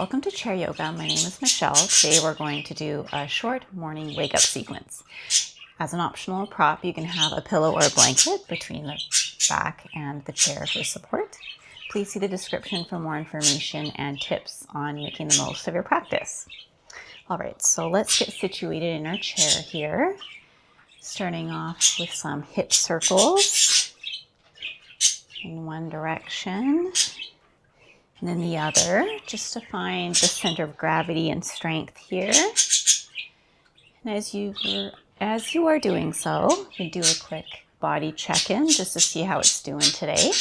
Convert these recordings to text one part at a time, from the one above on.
Welcome to Chair Yoga. My name is Michelle. Today we're going to do a short morning wake up sequence. As an optional prop, you can have a pillow or a blanket between the back and the chair for support. Please see the description for more information and tips on making the most of your practice. All right, so let's get situated in our chair here. Starting off with some hip circles in one direction. And then the other, just to find the center of gravity and strength here. And as you are doing so, you can do a quick body check-in just to see how it's doing today.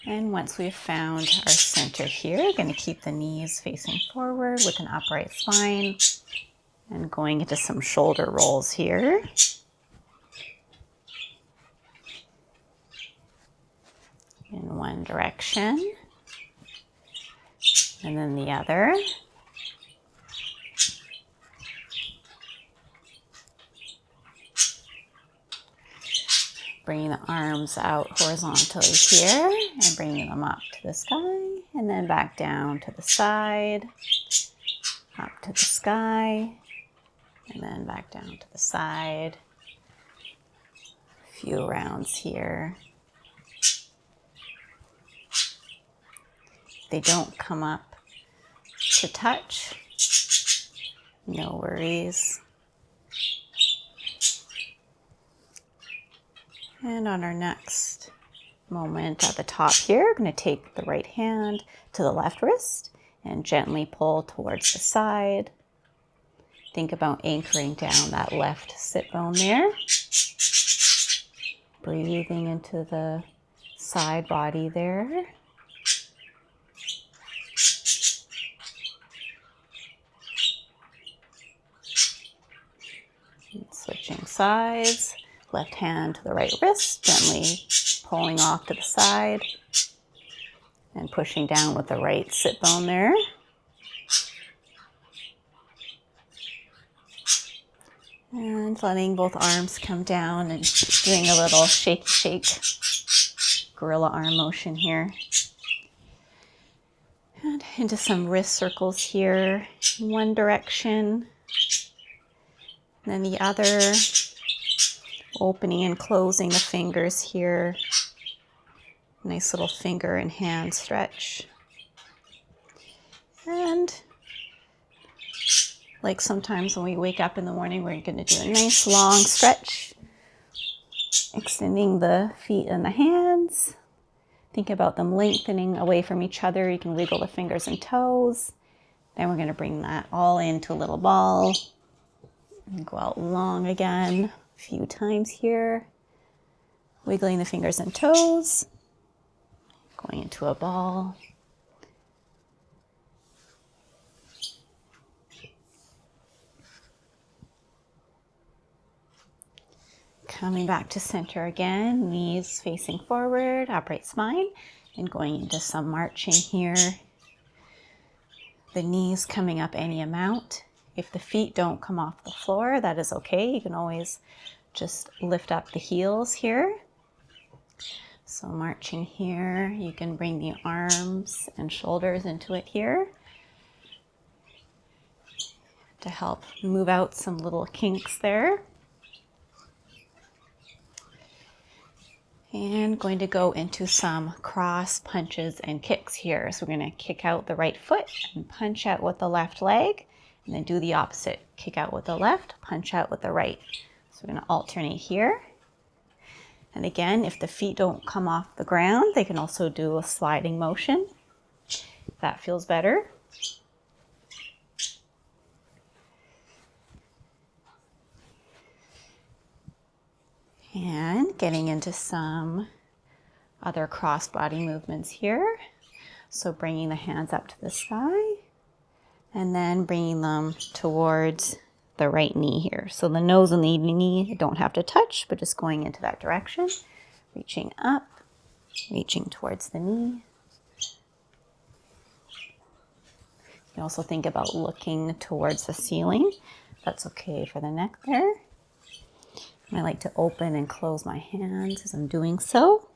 And once we've found our center here, we're going to keep the knees facing forward with an upright spine and going into some shoulder rolls here. In one direction, and then the other. Bringing the arms out horizontally here and bringing them up to the sky, and then back down to the side, up to the sky, and then back down to the side. A few rounds here. They don't come up to touch, no worries. And on our next moment at the top here, we're going to take the right hand to the left wrist and gently pull towards the side. Think about anchoring down that left sit bone there. Breathing into the side body there. Switching sides, left hand to the right wrist, gently pulling off to the side and pushing down with the right sit bone there. And letting both arms come down and doing a little shake, gorilla arm motion here. And into some wrist circles here in one direction. And then the other, opening and closing the fingers here. Nice little finger and hand stretch. And like sometimes when we wake up in the morning, we're going to do a nice long stretch. Extending the feet and the hands. Think about them lengthening away from each other. You can wiggle the fingers and toes. Then we're going to bring that all into a little ball. And go out long again, a few times here. Wiggling the fingers and toes. Going into a ball. Coming back to center again, knees facing forward, upright spine, and going into some marching here. The knees coming up any amount. If the feet don't come off the floor, that is okay. You can always just lift up the heels here. So marching here, you can bring the arms and shoulders into it here to help move out some little kinks there. And going to go into some cross punches and kicks here. So we're going to kick out the right foot and punch out with the left leg. And then do the opposite. Kick out with the left, punch out with the right. So we're going to alternate here. And again, if the feet don't come off the ground, they can also do a sliding motion. If that feels better. And getting into some other cross body movements here. So bringing the hands up to the sky. And then bringing them towards the right knee here. So the nose and the knee don't have to touch, but just going into that direction. Reaching up, reaching towards the knee. You can also think about looking towards the ceiling. That's okay for the neck there. And I like to open and close my hands as I'm doing so.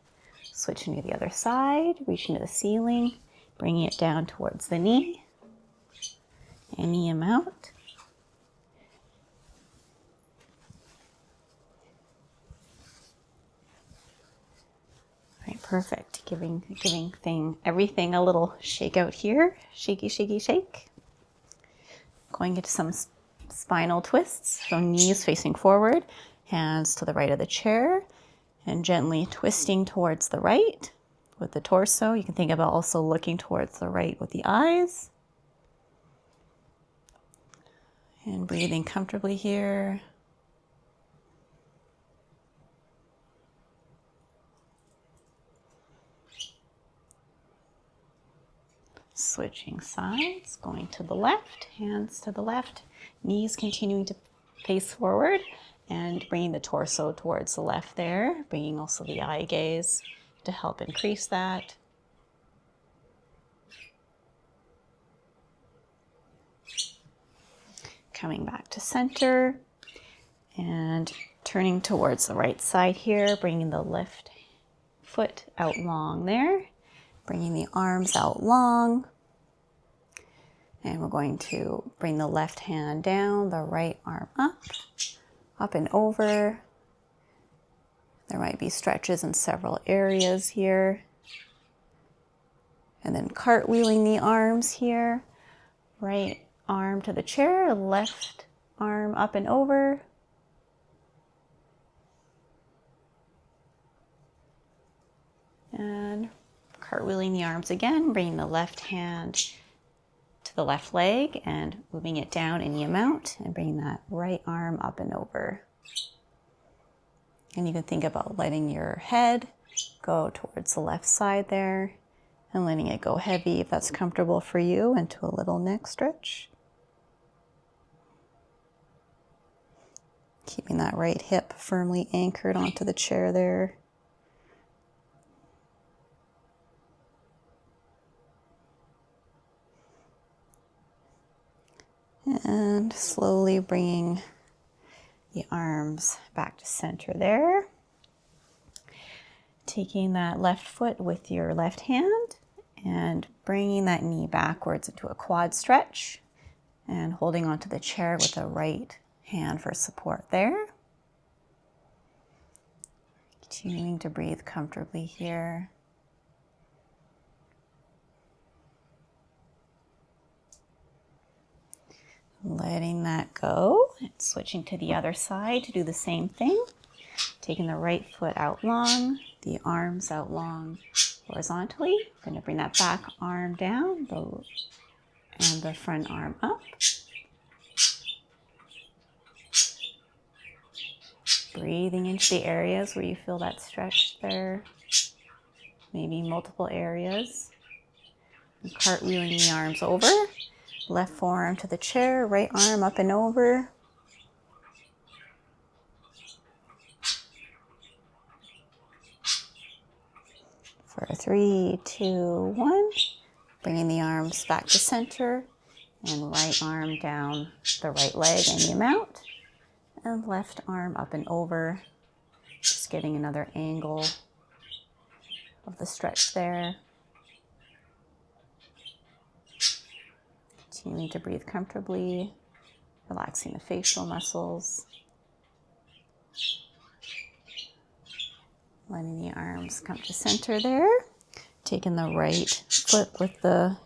Switching to the other side, reaching to the ceiling, bringing it down towards the knee, any amount. All right, perfect. Giving everything a little shake out here. Shaky, shaky, shake. Going into some spinal twists. So knees facing forward, hands to the right of the chair, and gently twisting towards the right with the torso. You can think about also looking towards the right with the eyes. And breathing comfortably here. Switching sides, going to the left, hands to the left, knees continuing to face forward, and bringing the torso towards the left there, bringing also the eye gaze to help increase that. Coming back to center and turning towards the right side here, bringing the left foot out long there, bringing the arms out long. And we're going to bring the left hand down, the right arm up and over. There might be stretches in several areas here. And then cartwheeling the arms here. Right arm to the chair, left arm up and over. And cartwheeling the arms again, bringing the left hand to the left leg and moving it down any amount and bringing that right arm up and over. And you can think about letting your head go towards the left side there and letting it go heavy if that's comfortable for you into a little neck stretch. Keeping that right hip firmly anchored onto the chair there. And slowly bringing the arms back to center there. Taking that left foot with your left hand and bringing that knee backwards into a quad stretch and holding onto the chair with the right hand for support there. Continuing to breathe comfortably here. Letting that go and switching to the other side to do the same thing. Taking the right foot out long, the arms out long horizontally. Going to bring that back arm down and the front arm up. Breathing into the areas where you feel that stretch there. Maybe multiple areas. And cartwheeling the arms over. Left forearm to the chair, right arm up and over. For 3, 2, 1. Bringing the arms back to center and right arm down the right leg any amount. And left arm up and over. Just getting another angle of the stretch there. Continuing to breathe comfortably, relaxing the facial muscles. Letting the arms come to center there. Taking the right foot with the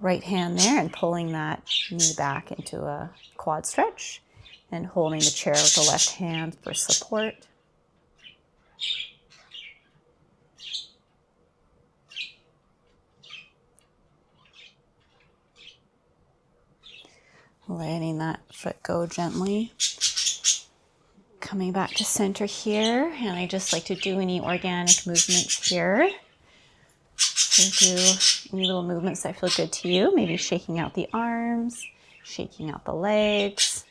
right hand there and pulling that knee back into a quad stretch and holding the chair with the left hand for support. Letting that foot go gently. Coming back to center here, and I just like to do any organic movements here. So do any little movements that feel good to you. Maybe shaking out the arms, shaking out the legs,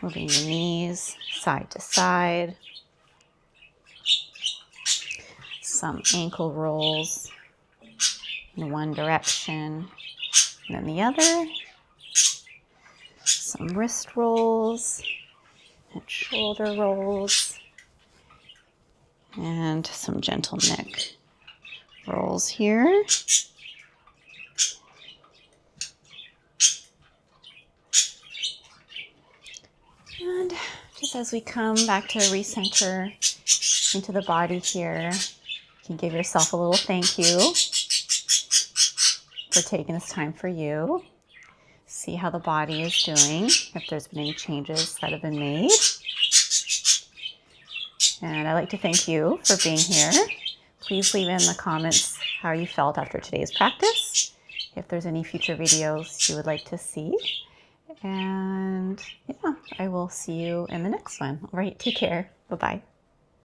moving the knees side to side. Some ankle rolls in one direction and then the other. Some wrist rolls and shoulder rolls. And some gentle neck rolls here. And just as we come back to recenter into the body here, you can give yourself a little thank you for taking this time for you. See how the body is doing, if there's been any changes that have been made. And I'd like to thank you for being here. Please leave in the comments how you felt after today's practice, if there's any future videos you would like to see. And yeah, I will see you in the next one. All right, take care. Bye-bye.